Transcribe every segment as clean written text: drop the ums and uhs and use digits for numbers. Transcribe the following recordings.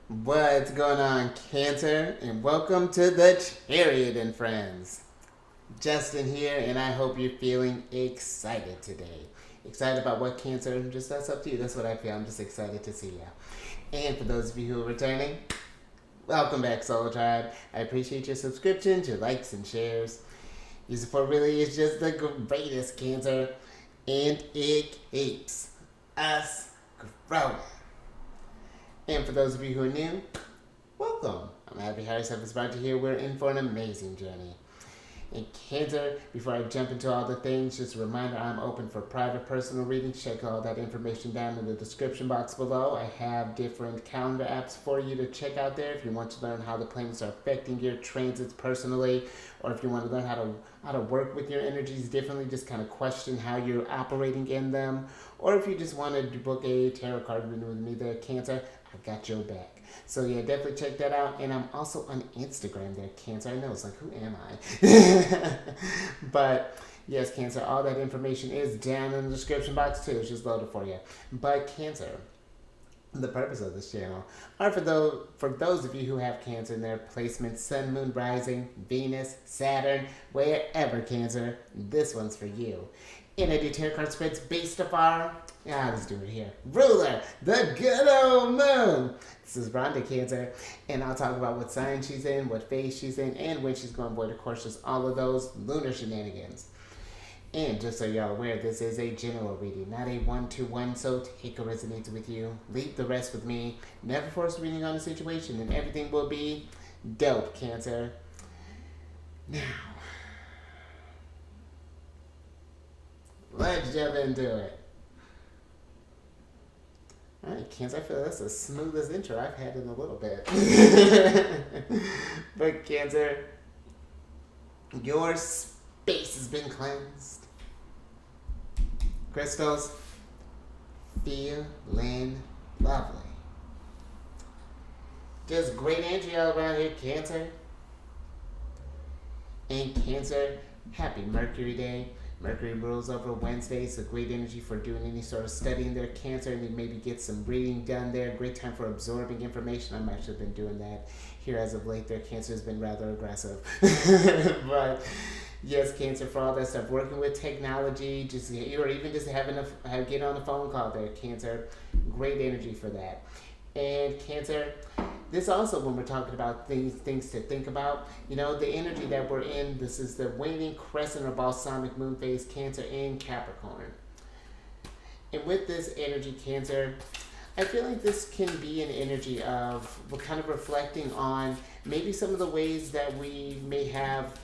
What's going on, Cancer? And welcome to the Chariot Friends. Justin here, and I hope you're feeling excited today. Excited about what, Cancer? Just that's up to you. That's what I feel. I'm just excited to see you. And for those of you who are returning, welcome back, Soul Tribe. I appreciate your subscriptions, your likes, and shares. Your support really is just the greatest, Cancer. And it keeps us growing. And for those of you who are new, welcome. I'm happy Harris have inspired you here. We're in for an amazing journey. And Cancer, before I jump into all the things, just a reminder, I'm open for private personal readings. Check all that information down in the description box below. I have different calendar apps for you to check out there if you want to learn how the planets are affecting your transits personally, or if you want to learn how to work with your energies differently, just kind of question how you're operating in them, or if you just want to book a tarot card reading with me there, Cancer, I got your back. So yeah, definitely check that out. And I'm also on Instagram there, Cancer. I know, it's like, who am I? But yes, Cancer, all that information is down in the description box too. It's just loaded for you. But Cancer, the purpose of this channel are for those of you who have Cancer in their placements, Sun, Moon, Rising, Venus, Saturn, wherever, Cancer, this one's for you. And I do tarot card spreads based off our, let's do it here, ruler, the good old moon. This is Rhonda, Cancer, and I'll talk about what sign she's in, what phase she's in, and when she's going to avoid, of course, just all of those lunar shenanigans. And just so y'all aware, this is a general reading, not a one-to-one, so take what resonates with you, leave the rest with me. Never force reading on a situation, and everything will be dope, Cancer. Now, let's jump into it. Alright, Cancer, I feel that's the smoothest intro I've had in a little bit. But Cancer, your space has been cleansed. Crystals, feeling lovely. Just great energy all around here, Cancer. And Cancer, happy Mercury Day. Mercury rules over Wednesday, so great energy for doing any sort of studying there, Cancer, and maybe get some reading done there. Great time for absorbing information. I've actually been doing that here as of late there. Cancer has been rather aggressive. But yes, Cancer, for all that stuff, working with technology, or even just get on a phone call there, Cancer. Great energy for that. And Cancer, this also, when we're talking about things to think about, the energy that we're in, this is the waning crescent or balsamic moon phase, Cancer in Capricorn. And with this energy, Cancer, I feel like this can be an energy of, we're kind of reflecting on maybe some of the ways that we may have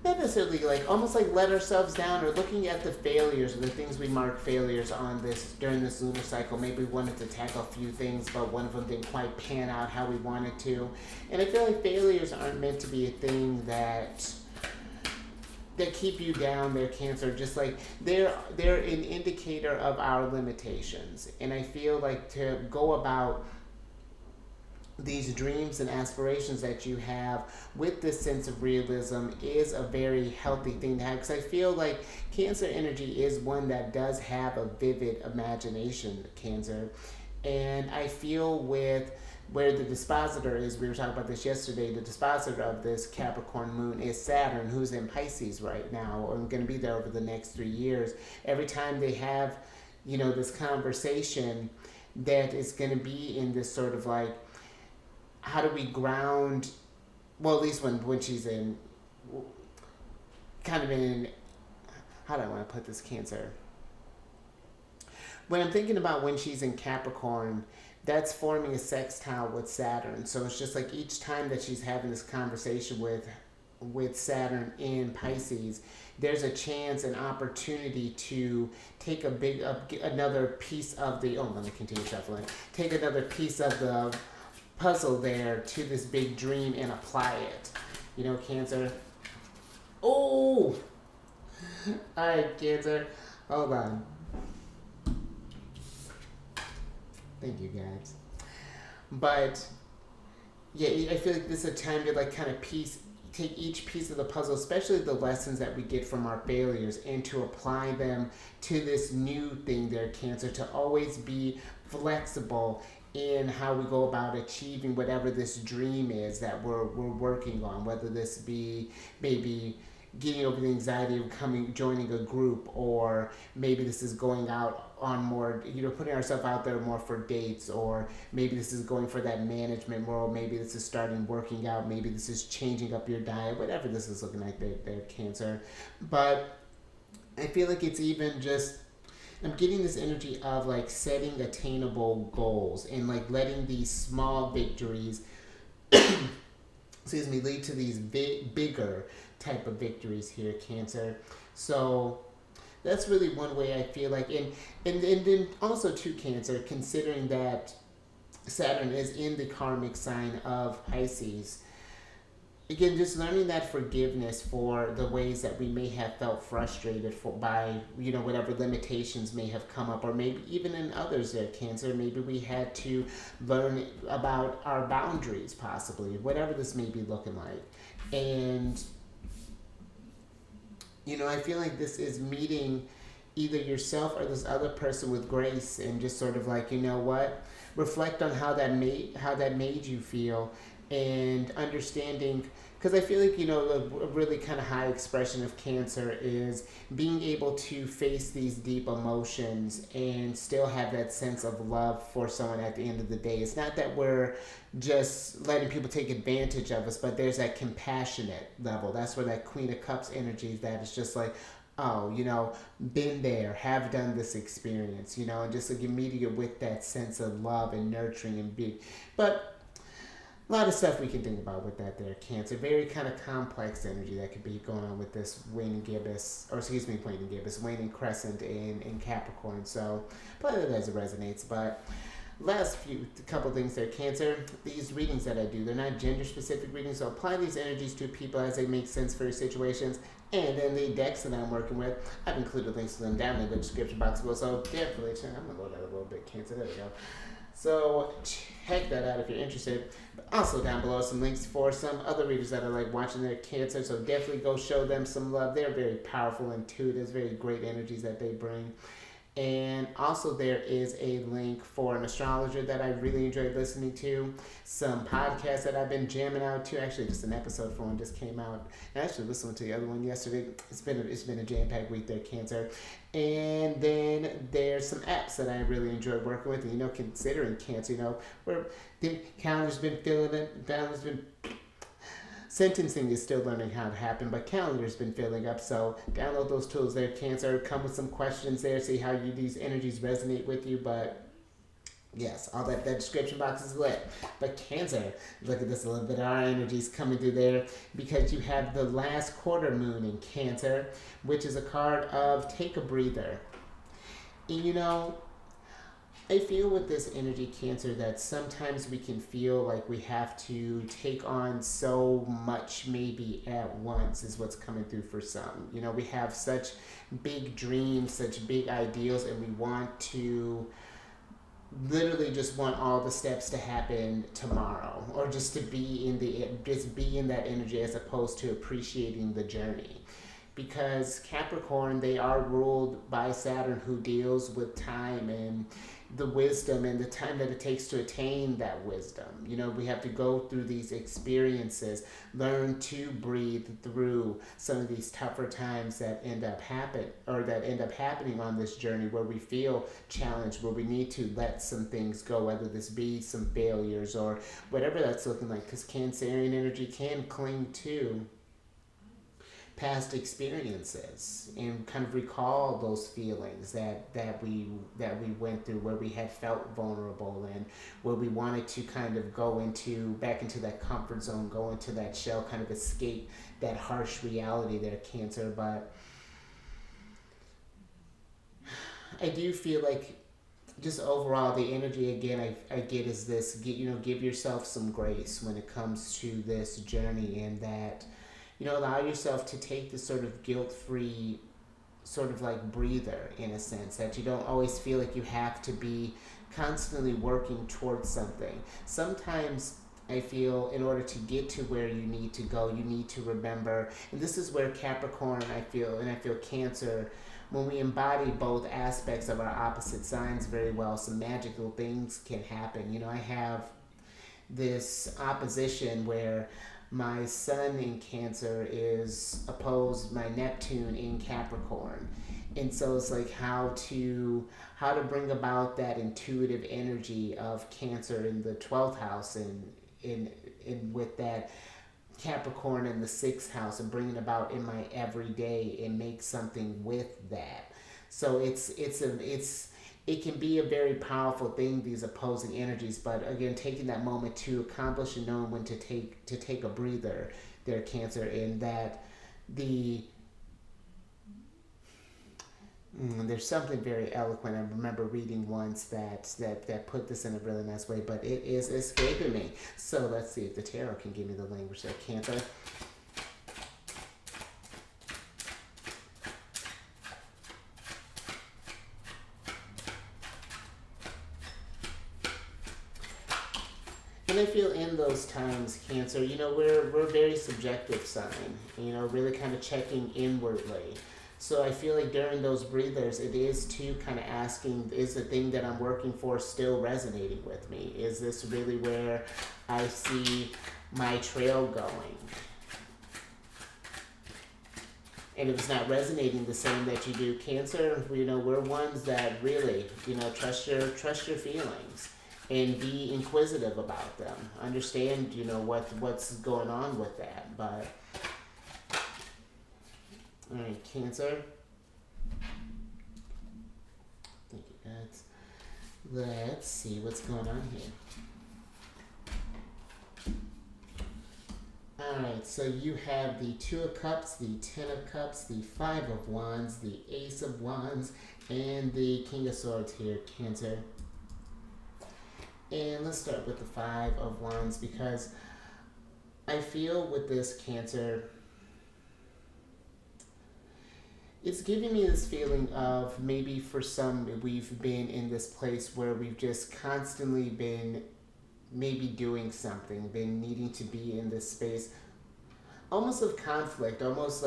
not necessarily almost like let ourselves down, or looking at the failures or the things we mark failures on during this lunar cycle. Maybe we wanted to tackle a few things, but one of them didn't quite pan out how we wanted to. And I feel like failures aren't meant to be a thing that keep you down there, Cancer. Just like they're an indicator of our limitations. And I feel like to go about these dreams and aspirations that you have with this sense of realism is a very healthy thing to have, because I feel like Cancer energy is one that does have a vivid imagination, Cancer. And I feel with where the dispositor is, we were talking about this yesterday, the dispositor of this Capricorn moon is Saturn, who's in Pisces right now, or going to be there over the next 3 years. Every time they have, this conversation, that is going to be in this sort of like, how do we ground, well, at least when she's in, kind of in, how do I want to put this, Cancer? When I'm thinking about when she's in Capricorn, that's forming a sextile with Saturn. So it's just like each time that she's having this conversation with Saturn in Pisces, there's a chance, an opportunity to take another piece of the, let me continue shuffling, take another piece of the puzzle there to this big dream and apply it. Cancer. Oh! Alright, Cancer. Hold on. Thank you, guys. But, yeah, I feel like this is a time to kind of take each piece of the puzzle, especially the lessons that we get from our failures, and to apply them to this new thing there, Cancer, to always be flexible in how we go about achieving whatever this dream is that we're working on, whether this be maybe getting over the anxiety of joining a group, or maybe this is going out on more, putting ourselves out there more for dates, or maybe this is going for that management role, maybe this is starting working out, maybe this is changing up your diet, whatever this is looking like, their Cancer. But I feel like it's even just, I'm getting this energy of like setting attainable goals and like letting these small victories excuse me, lead to these bigger type of victories here, Cancer. So that's really one way I feel like, and then also too, Cancer, considering that Saturn is in the karmic sign of Pisces. Again, just learning that forgiveness for the ways that we may have felt frustrated by whatever limitations may have come up, or maybe even in others there, Cancer. Maybe we had to learn about our boundaries, possibly, whatever this may be looking like. And I feel like this is meeting either yourself or this other person with grace, and just sort of like, reflect on how that made you feel, and understanding, because I feel like a really kind of high expression of Cancer is being able to face these deep emotions and still have that sense of love for someone at the end of the day. It's not that we're just letting people take advantage of us, but there's that compassionate level. That's where that Queen of Cups energy, that is just like, oh, been there, have done this experience, and just like immediate with that sense of love and nurturing and being. But a lot of stuff we can think about with that there, Cancer. Very kind of complex energy that could be going on with this waning gibbous, waning crescent in Capricorn. So, play that as it resonates. But last couple things there, Cancer. These readings that I do, they're not gender specific readings, so apply these energies to people as they make sense for your situations. And then the decks that I'm working with, I've included links to them down in the description box below. So definitely check. I'm gonna load that a little bit, Cancer. There we go. So check that out if you're interested. But also down below some links for some other readers that are like watching their Cancer. So definitely go show them some love. They're very powerful, intuitive, very great energies that they bring. And also there is a link for an astrologer that I really enjoyed listening to. Some podcasts that I've been jamming out to. Actually, just an episode for one just came out. I actually listened to the other one yesterday. It's been a jam-packed week there, Cancer. And then there's some apps that I really enjoyed working with. And, considering Cancer, where the calendar's been filling it, calendar's been... Sentencing is still learning how to happen, but calendar's been filling up, so download those tools there, Cancer. Come with some questions there, see how these energies resonate with you, but yes, all that description box is lit. But Cancer, look at this, a little bit of our energies coming through there, because you have the last quarter moon in Cancer, which is a card of take a breather. And I feel with this energy, Cancer, that sometimes we can feel like we have to take on so much maybe at once is what's coming through for some. We have such big dreams, such big ideals, and we want to literally just want all the steps to happen tomorrow, or just to be in that energy as opposed to appreciating the journey. Because Capricorn, they are ruled by Saturn, who deals with time and the wisdom and the time that it takes to attain that wisdom. We have to go through these experiences, learn to breathe through some of these tougher times that end up happening on this journey, where we feel challenged, where we need to let some things go, whether this be some failures or whatever that's looking like, because Cancerian energy can cling to past experiences and kind of recall those feelings that we went through, where we had felt vulnerable and where we wanted to kind of go back into that comfort zone, go into that shell, kind of escape that harsh reality there, Cancer. But I do feel like just overall the energy again I get is this, give yourself some grace when it comes to this journey, and that allow yourself to take this sort of guilt-free sort of like breather, in a sense, that you don't always feel like you have to be constantly working towards something. Sometimes I feel in order to get to where you need to go, you need to remember, and this is where Capricorn, I feel Cancer, when we embody both aspects of our opposite signs very well, some magical things can happen. You know, I have this opposition where my sun in Cancer is opposed my Neptune in Capricorn. And so it's like how to bring about that intuitive energy of Cancer in the 12th house, and in with that Capricorn in the 6th house, and bring it about in my everyday and make something with that. So it can be a very powerful thing, these opposing energies. But again, taking that moment to accomplish and knowing when to take a breather there, Cancer, in that the there's something very eloquent. I remember reading once that put this in a really nice way, but it is escaping me. So let's see if the tarot can give me the language there, Cancer. And I feel in those times, Cancer, you know, we're a very subjective sign, you know, really kind of checking inwardly. So I feel like during those breathers, it is too kind of asking, is the thing that I'm working for still resonating with me? Is this really where I see my trail going? And if it's not resonating the same that you do, Cancer, you know, we're ones that really, you know, trust your feelings and be inquisitive about them. Understand, you know, what's going on with that. But all right, Cancer. Thank you, guys. Let's see what's going on here. Alright, so you have the Two of Cups, the Ten of Cups, the Five of Wands, the Ace of Wands, and the King of Swords here, Cancer. And let's start with the Five of Wands, because I feel with this, Cancer, it's giving me this feeling of maybe for some we've been in this place where we've just constantly been maybe doing something, been needing to be in this space almost of conflict, almost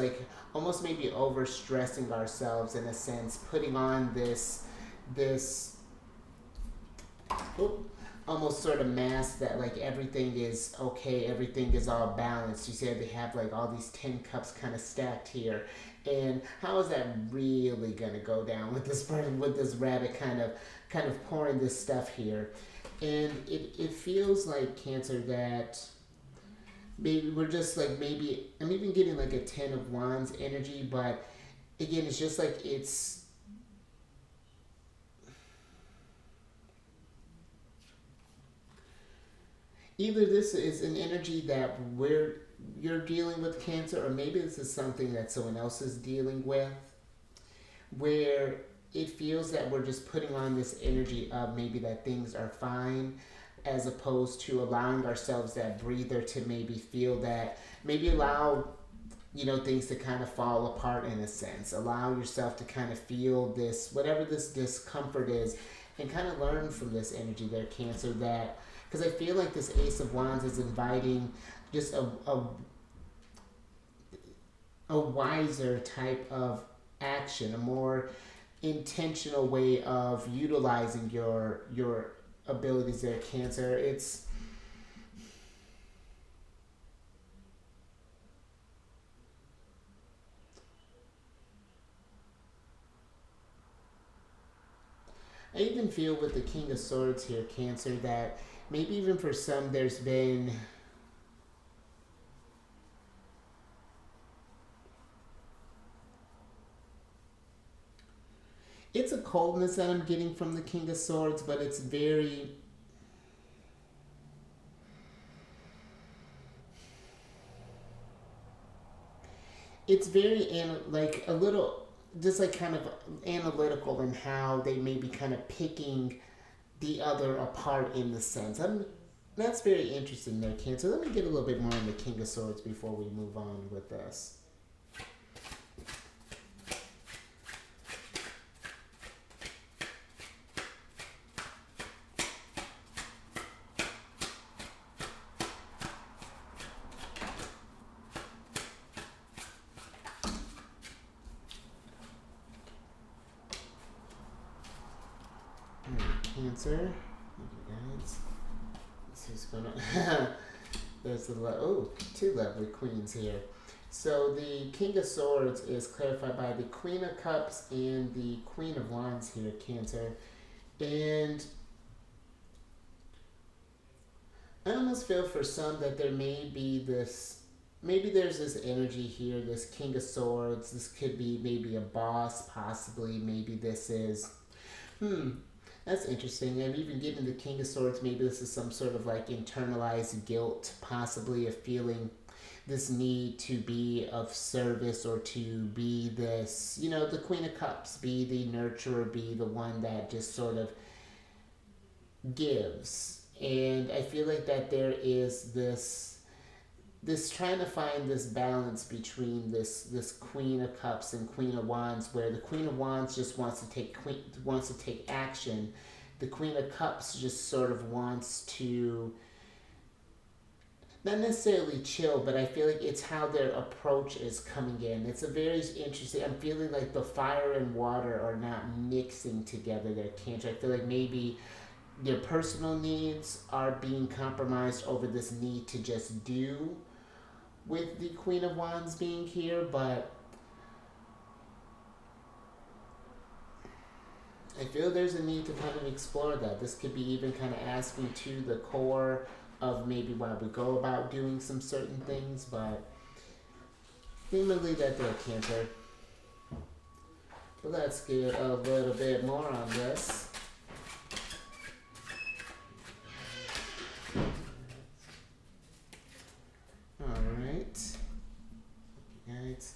maybe overstressing ourselves in a sense, putting on this almost sort of mask that like everything is okay, everything is all balanced. You said they have like all these 10 cups kind of stacked here. And how is that really gonna go down with this person, with this rabbit kind of pouring this stuff here? And it feels like, Cancer, that maybe we're just like, maybe I'm even getting like a 10 of Wands energy, but again, it's just like it's either this is an energy that you're dealing with, Cancer, or maybe this is something that someone else is dealing with, where it feels that we're just putting on this energy of maybe that things are fine, as opposed to allowing ourselves that breather to maybe feel that, maybe allow, you know, things to kind of fall apart in a sense. Allow yourself to kind of feel this, whatever this discomfort is, and kind of learn from this energy there, Cancer, that, because I feel like this Ace of Wands is inviting just a wiser type of action, a more intentional way of utilizing your abilities there, Cancer. I even feel with the King of Swords here, Cancer, that maybe even for some there's been it's a coldness that I'm getting from the King of Swords, but it's very like a little just like kind of analytical in how they may be kind of picking the other apart in the sense. That's very interesting there, Cancer. Let me get a little bit more on the King of Swords before we move on with this. Cancer. Okay, guys. This is gonna. There's two lovely queens here. So the King of Swords is clarified by the Queen of Cups and the Queen of Wands here, Cancer. And I almost feel for some that there may be this, maybe there's this energy here, this King of Swords. This could be maybe a boss, possibly. Maybe this is, that's interesting. I'm even getting the King of Swords. Maybe this is some sort of like internalized guilt, possibly a feeling this need to be of service or to be this, the Queen of Cups, be the nurturer, be the one that just sort of gives. And I feel like that there is this trying to find this balance between this Queen of Cups and Queen of Wands, where the Queen of Wands just wants to take action. The Queen of Cups just sort of wants to not necessarily chill, but I feel like it's how their approach is coming in. It's a very interesting. I'm feeling like the fire and water are not mixing together there, Cancer. I feel like maybe their personal needs are being compromised over this need to just do with the Queen of Wands being here, but I feel there's a need to kind of explore that. This could be even kind of asking to the core of maybe why we go about doing some certain things, but I'm gonna leave that there, Cancer. But let's get a little bit more on this. Alright. Guys,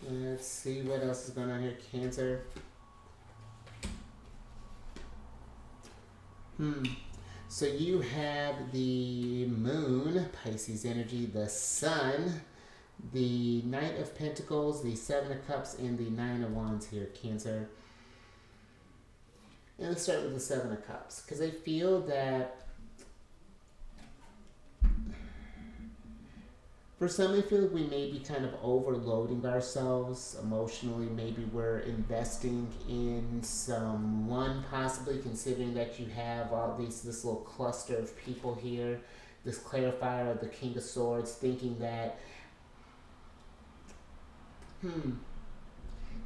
let's see what else is going on here, Cancer. So you have the Moon, Pisces energy, the Sun, the Knight of Pentacles, the Seven of Cups, and the Nine of Wands here, Cancer. And let's start with the Seven of Cups, because I feel that for some, I feel like we may be kind of overloading ourselves emotionally. Maybe we're investing in someone, possibly considering that you have this little cluster of people here, this clarifier of the King of Swords, thinking that, and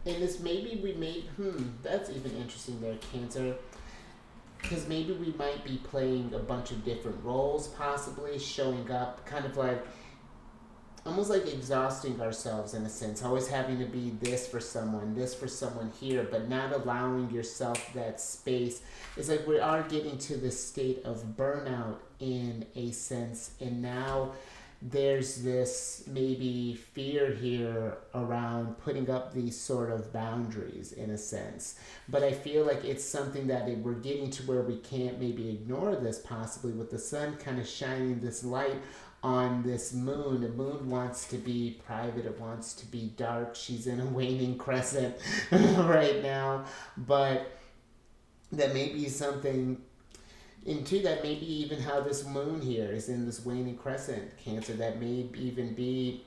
this maybe we may, that's even interesting there, Cancer. Because maybe we might be playing a bunch of different roles, possibly showing up kind of like, almost like exhausting ourselves in a sense, always having to be this for someone here, but not allowing yourself that space. It's like we are getting to this state of burnout in a sense, and now there's this maybe fear here around putting up these sort of boundaries in a sense. But I feel like it's something that we're getting to where we can't maybe ignore this, possibly with the sun kind of shining this light on this moon. The moon wants to be private, it wants to be dark. She's in a waning crescent right now, but that may be something into that, maybe even how this moon here is in this waning crescent, Cancer. That may even be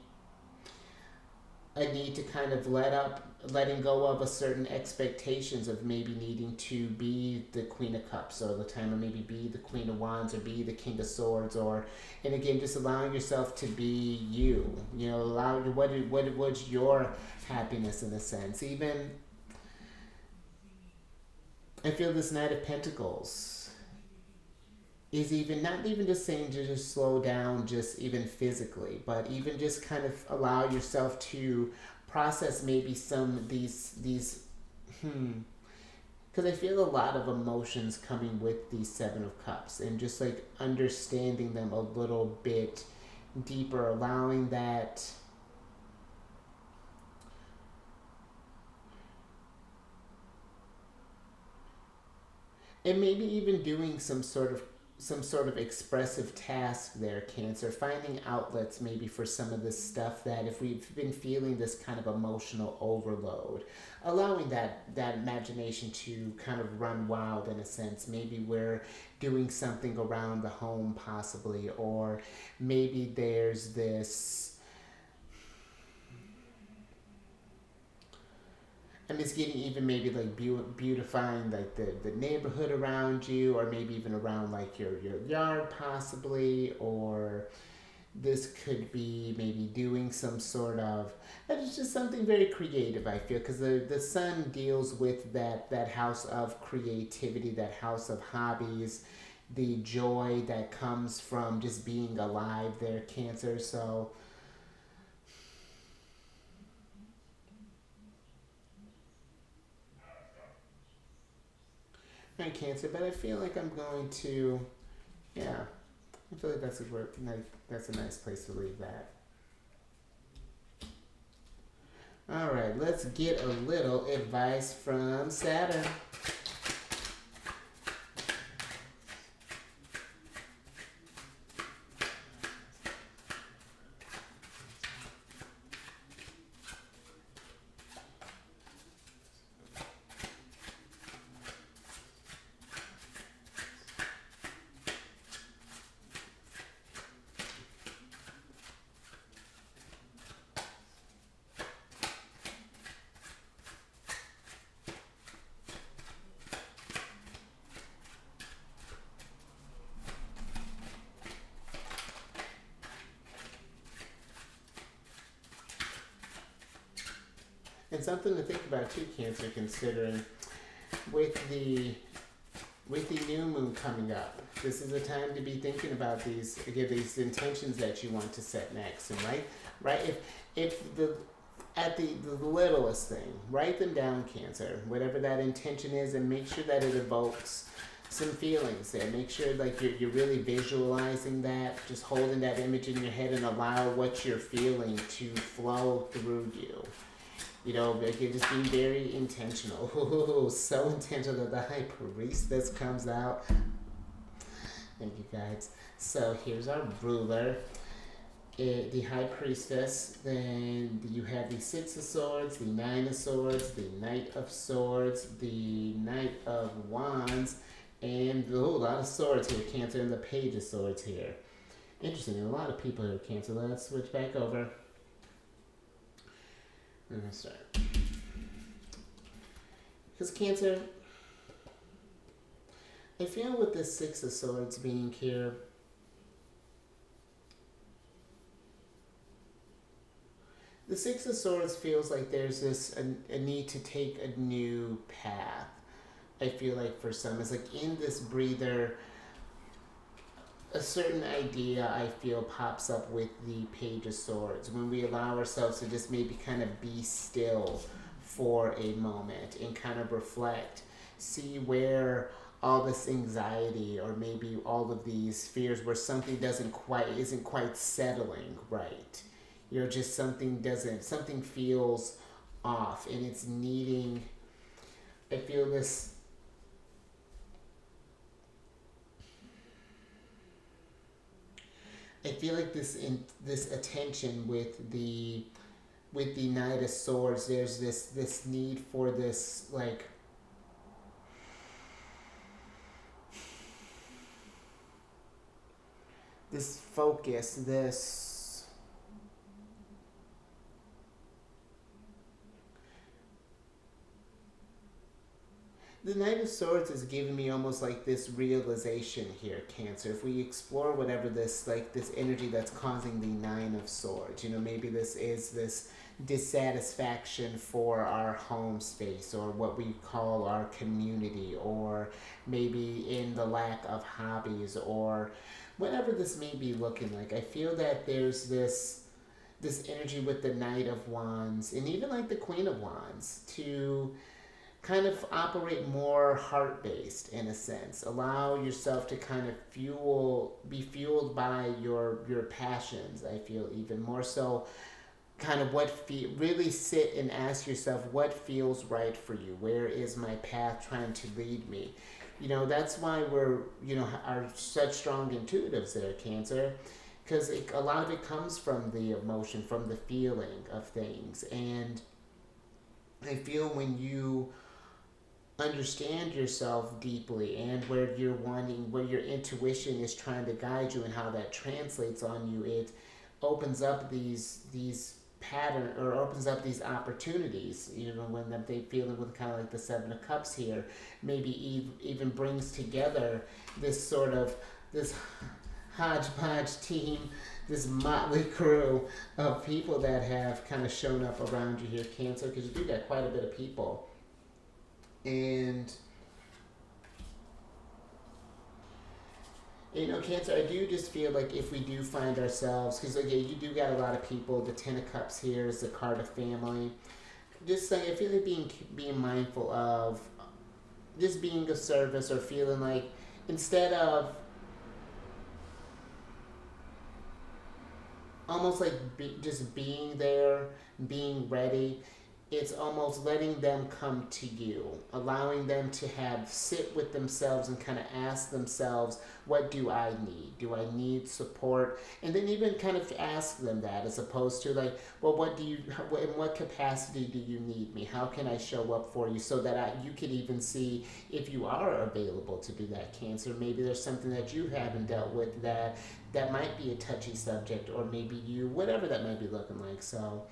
a need to kind of letting go of a certain expectations of maybe needing to be the Queen of Cups all the time, or maybe be the Queen of Wands, or be the King of Swords, and again, just allowing yourself to be you. Allow what's your happiness in a sense. Even I feel this Knight of Pentacles is even not even just saying to just slow down, just even physically, but even just kind of allow yourself to process maybe some of these because I feel a lot of emotions coming with these Seven of Cups, and just like understanding them a little bit deeper, allowing that and maybe even doing some sort of expressive task there, Cancer, finding outlets maybe for some of this stuff that if we've been feeling this kind of emotional overload, allowing that imagination to kind of run wild in a sense. Maybe we're doing something around the home possibly, or maybe there's this, I'm just getting even maybe like beautifying like the neighborhood around you, or maybe even around like your yard possibly, or this could be maybe doing some sort of, it's just something very creative, I feel, because the sun deals with that house of creativity, that house of hobbies, the joy that comes from just being alive there, Cancer. So right, Cancer, but I feel like I'm going to, yeah, I feel like that's a nice place to leave that. All right, let's get a little advice from Saturn. And something to think about too, Cancer, considering with the with the new moon coming up, this is a time to be thinking about these, again, these intentions that you want to set next. And right, if the at the littlest thing, write them down, Cancer, whatever that intention is, and make sure that it evokes some feelings there. Make sure like you're really visualizing that, just holding that image in your head, and allow what you're feeling to flow through you. You know, like you're just being very intentional. Ooh, so intentional that the high priestess comes out. Thank you, guys. So here's our ruler. The high priestess. Then you have the six of swords, the nine of swords, the knight of swords, the knight of wands, and a lot of swords here, Cancer, and the page of swords here. Interesting. A lot of people here, Cancer. Let's switch back over. I'm gonna start. Because Cancer, I feel with the six of swords being here, the six of swords feels like there's a need to take a new path. I feel like for some, it's like in this breather, a certain idea I feel pops up with the page of swords when we allow ourselves to just maybe kind of be still for a moment and kind of reflect, see where all this anxiety or maybe all of these fears where something isn't quite settling right. You know, just something feels off, and it's needing, I feel this, I feel like this attention with the Knight of Swords, there's this need for this like this focus, this, the Knight of Swords is giving me almost like this realization here, Cancer. If we explore whatever this energy that's causing the Nine of Swords, you know, maybe this is this dissatisfaction for our home space or what we call our community, or maybe in the lack of hobbies, or whatever this may be looking like. I feel that there's this energy with the Knight of Wands and even like the Queen of Wands to kind of operate more heart based in a sense. Allow yourself to kind of be fueled by your passions. I feel even more so, kind of really sit and ask yourself what feels right for you. Where is my path trying to lead me? You know, that's why we're, you know, are such strong intuitives there, Cancer, because a lot of it comes from the emotion, from the feeling of things. And I feel when you understand yourself deeply and where you're wanting, where your intuition is trying to guide you and how that translates on you, it opens up these pattern or opens up these opportunities, when they feeling with kind of like the Seven of Cups here, maybe even brings together this sort of this hodgepodge team, this motley crew of people that have kind of shown up around you here, Cancer, because you do got quite a bit of people. And Cancer, I do just feel like if we do find ourselves, because again, you do got a lot of people. The Ten of Cups here is the card of family. Just like I feel like being mindful of just being of service, or feeling like instead of almost like just being there, being ready, it's almost letting them come to you, allowing them to sit with themselves and kind of ask themselves, what do I need? Do I need support? And then even kind of ask them that, as opposed to like, well, in what capacity do you need me? How can I show up for you? So that you could even see if you are available to do that, Cancer. Maybe there's something that you haven't dealt with that might be a touchy subject, or maybe whatever that might be looking like. So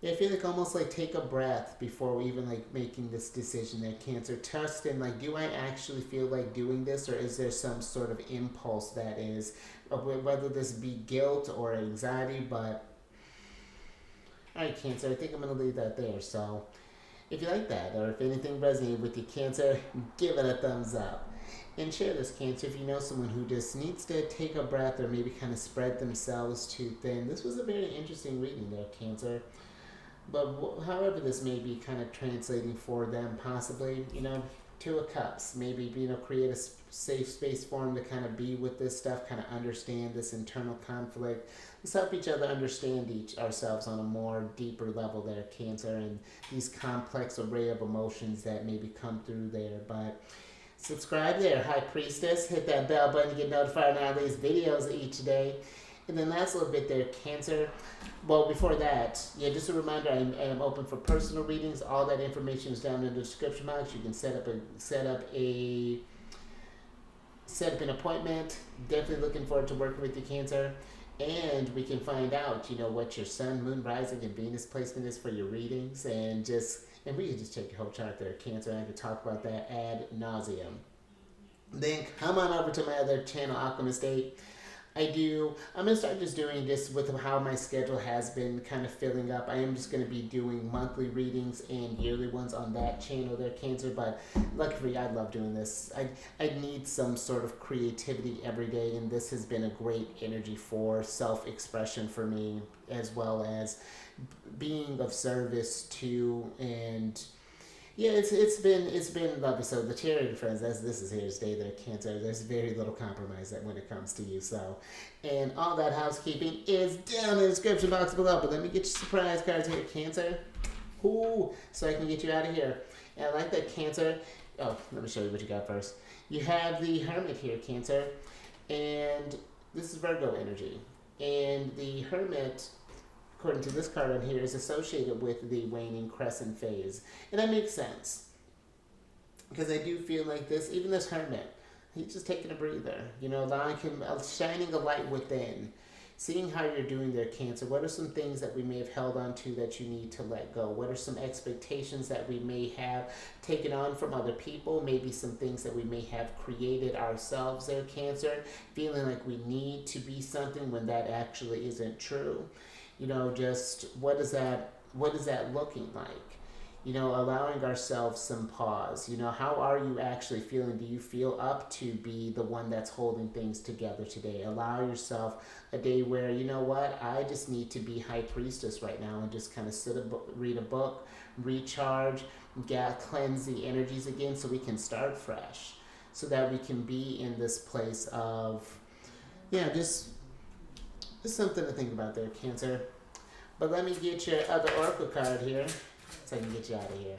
yeah, I feel like almost like take a breath before even like making this decision there, Cancer. Trust in like, do I actually feel like doing this, or is there some sort of impulse that is, whether this be guilt or anxiety, but alright, Cancer, I think I'm going to leave that there. So if you like that, or if anything resonated with you, Cancer, give it a thumbs up. And share this, Cancer, if you know someone who just needs to take a breath or maybe kind of spread themselves too thin. This was a very interesting reading there, Cancer. But however this may be kind of translating for them, possibly, Two of Cups, maybe, create a safe space for them to kind of be with this stuff, kind of understand this internal conflict. Let's help each other understand ourselves on a more deeper level there, Cancer, and these complex array of emotions that maybe come through there. But subscribe there, High Priestess. Hit that bell button to get notified on all these videos each day. And then last little bit there, Cancer. Well, before that, just a reminder, I am open for personal readings. All that information is down in the description box. You can set up an appointment. Definitely looking forward to working with you, Cancer. And we can find out, what your sun, moon, rising, and Venus placement is for your readings. And we can just check your whole chart there, Cancer. And I can talk about that ad nauseum. Then come on over to my other channel, Alchemist 8. I'm going to start just doing this with how my schedule has been kind of filling up. I am just going to be doing monthly readings and yearly ones on that channel there, Cancer. But lucky for you, I love doing this. I need some sort of creativity every day, and this has been a great energy for self-expression for me, as well as being of service to. And yeah, it's been lovely. So the Chariot Friends, this is here to stay there, Cancer. There's very little compromise when it comes to you. So, and all that housekeeping is down in the description box below. But let me get you surprise cards here, Cancer. Ooh, so I can get you out of here. And I like that, Cancer. Oh, let me show you what you got first. You have the Hermit here, Cancer, and this is Virgo energy. And the Hermit, according to this card on here, is associated with the waning crescent phase. And that makes sense. Because I do feel like even this Hermit, he's just taking a breather. Allowing him, shining a light within. Seeing how you're doing there, Cancer. What are some things that we may have held on to that you need to let go? What are some expectations that we may have taken on from other people? Maybe some things that we may have created ourselves there, Cancer. Feeling like we need to be something when that actually isn't true. Just what is that looking like? Allowing ourselves some pause. How are you actually feeling? Do you feel up to be the one that's holding things together today? Allow yourself a day where, I just need to be High Priestess right now and just kind of read a book, recharge, cleanse the energies again so we can start fresh. So that we can be in this place of, just something to think about there, Cancer. But let me get your other oracle card here so I can get you out of here.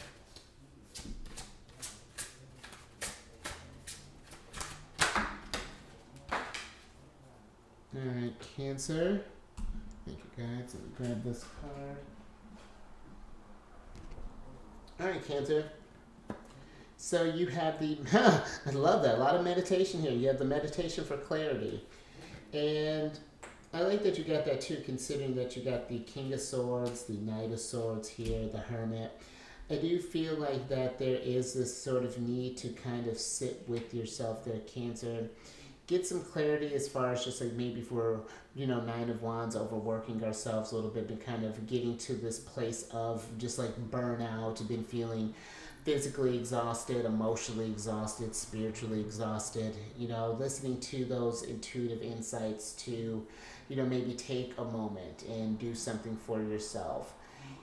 Alright, Cancer. Thank you, guys. Let me grab this card. Alright, Cancer. So you have the... I love that. A lot of meditation here. You have the meditation for clarity. And I like that you got that too, considering that you got the King of Swords, the Knight of Swords here, the Hermit. I do feel like that there is this sort of need to kind of sit with yourself there, Cancer. Get some clarity as far as just like maybe if we're, Nine of Wands, overworking ourselves a little bit and kind of getting to this place of just like burnout, been feeling physically exhausted, emotionally exhausted, spiritually exhausted, listening to those intuitive insights to, maybe take a moment and do something for yourself.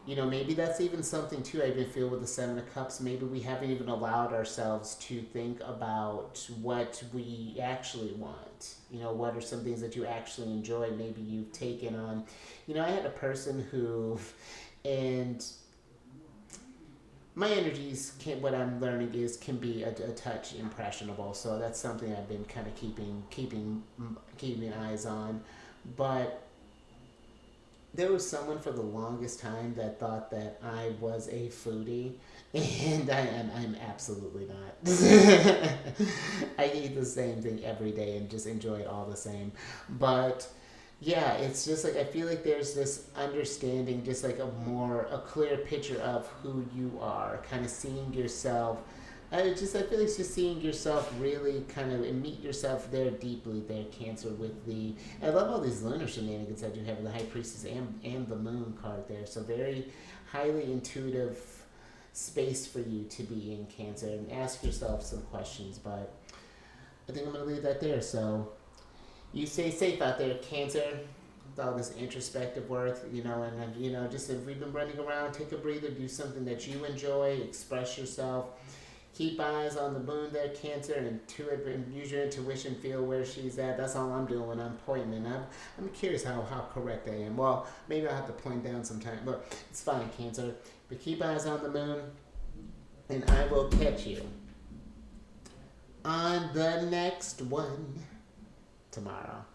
Maybe that's even something too. I even feel with the Seven of Cups, maybe we haven't even allowed ourselves to think about what we actually want. What are some things that you actually enjoy? Maybe you've taken on, I had a person who, and my energies can, what I'm learning is, can be a touch impressionable. So that's something I've been kind of keeping eyes on. But there was someone for the longest time that thought that I was a foodie, and I'm absolutely not. I eat the same thing every day and just enjoy it all the same. But yeah, it's just like I feel like there's this understanding, just like a clear picture of who you are, kind of seeing yourself. I feel like it's just seeing yourself really kind of and meet yourself there deeply there, Cancer, with the, I love all these lunar shenanigans that you have with the High Priestess and the Moon card there. So very highly intuitive space for you to be in, Cancer, and ask yourself some questions. But I think I'm going to leave that there. So you stay safe out there, Cancer, with all this introspective work, and just if we've been running around, take a breather, do something that you enjoy, express yourself. Keep eyes on the moon there, Cancer, and use your intuition, feel where she's at. That's all I'm doing when I'm pointing. And I'm curious how correct I am. Well, maybe I'll have to point down sometime. But it's fine, Cancer. But keep eyes on the moon, and I will catch you on the next one tomorrow.